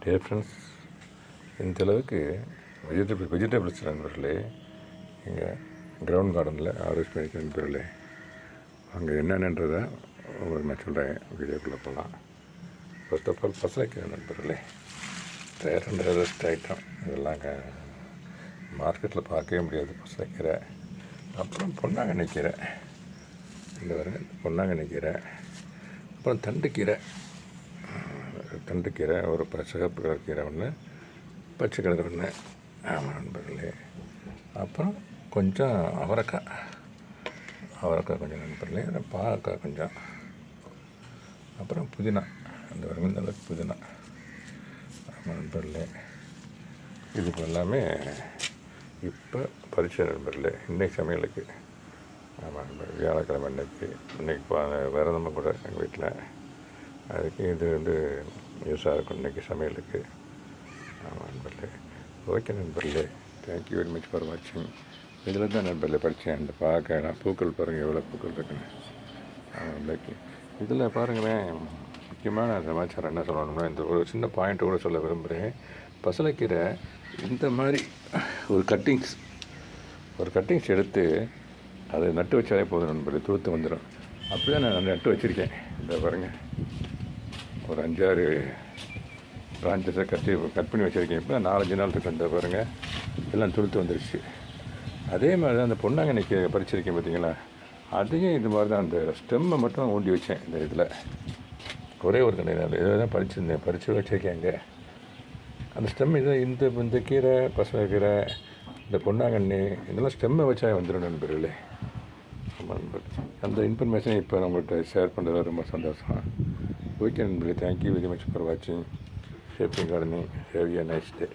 Dear friends, இந்தளவுக்கு vegetables நண்பர்களே எங்கள் கிரவுண்ட் கார்டனில் ஆர்வஸ் பண்ணிக்க நண்பர்களே, அங்கே என்னென்னன்றதை உங்களுக்கு நான் சொல்கிறேன். வீடியோக்குள்ளே போகலாம். ஃபர்ஸ்ட் ஆஃப் ஆல் பசலைக்கீரை நண்பர்களே, ரேர் அண்ட் ரேரஸ்ட் ஐட்டம். இதெல்லாம் மார்க்கெட்டில் பார்க்கவே முடியாது பசலைக்கீரை. அப்புறம் பொன்னாங்கண்ணி கீரை, இந்த பாருங்க பொன்னாங்கண்ணி கீரை. அப்புறம் தண்டுக்கீரை ஒரு சிகப்பு கலர் கீரை ஒன்று, பச்சை கலர் ஒன்று. ஆமாம் நண்பர்களே. அப்புறம் கொஞ்சம் அவரைக்காய் கொஞ்சம் நண்பர்களே. பாகக்காய் கொஞ்சம். அப்புறம் புதினா, அந்த வருங்க புதினா. ஆமாம் நண்பர்களே. இதுக்கு எல்லாமே இப்போ பரிச்சை நண்பர்களே, இன்றைக்கு சமையலுக்கு. ஆமாம் நண்பர், வியாழக்கிழமை இன்றைக்கி விரதமாக கூட எங்கள் வீட்டில். அதுக்கு இது யூஸாக இருக்கும் இன்றைக்கி சமையலுக்கு. ஆமாம் நண்பர்களே. ஓகே நண்பர்களே, தேங்க்யூ வெரி மச் ஃபார் வாட்சிங். இதில் தான் நண்பர்களே படித்தேன். இந்த பார்க்கலாம் பூக்கள் பாருங்கள், எவ்வளோ பூக்கள் இருக்குன்னு. ஆமாம், இதில் பாருங்களேன், முக்கியமான சமாச்சாரம் என்ன சொல்லணும்னா, இந்த ஒரு சின்ன பாயிண்ட்டு கூட சொல்ல விரும்புகிறேன். பசலைக்கீரை இந்த மாதிரி ஒரு கட்டிங்ஸ் எடுத்து அதை நட்டு வச்சாலே போதும் நண்பர்களே, துளுத்து வந்துடும். அப்படி தான் நான் நட்டு வச்சுருக்கேன். இந்த பாருங்கள், ஒரு 5-6 பிரான்ச்சஸை கட் பண்ணி வச்சுருக்கேன். இப்போ 4-5 நாள் இருக்கு. இந்த பாருங்கள், எல்லாம் துளுத்து வந்துருச்சு. அதே மாதிரி தான் அந்த பொன்னாங்கண்ணிக்கு பறிச்சிருக்கேன் பார்த்தீங்களா, அதையும் இது மாதிரி தான் அந்த ஸ்டெம்மை மட்டும் ஊண்டி வச்சேன். இந்த இதில் ஒரே ஒரு கண்டையில் இதில் தான் பறித்து வச்சுருக்கேன். அங்கே அந்த ஸ்டெம் இந்த கீரை, பசலைக்கீரை, இந்த பொன்னாங்கண்ணி, இதெல்லாம் ஸ்டெம்மை வச்சா வந்துடும் நண்பர்களே. அந்த இன்ஃபர்மேஷன் இப்போ நம்மள்கிட்ட ஷேர் பண்ணுறது ரொம்ப சந்தோஷம். ஓகே நண்பர்களே, தேங்க்யூ வெரி மச் ஃபார் வாட்சிங் shaping gardening. Have a nice day.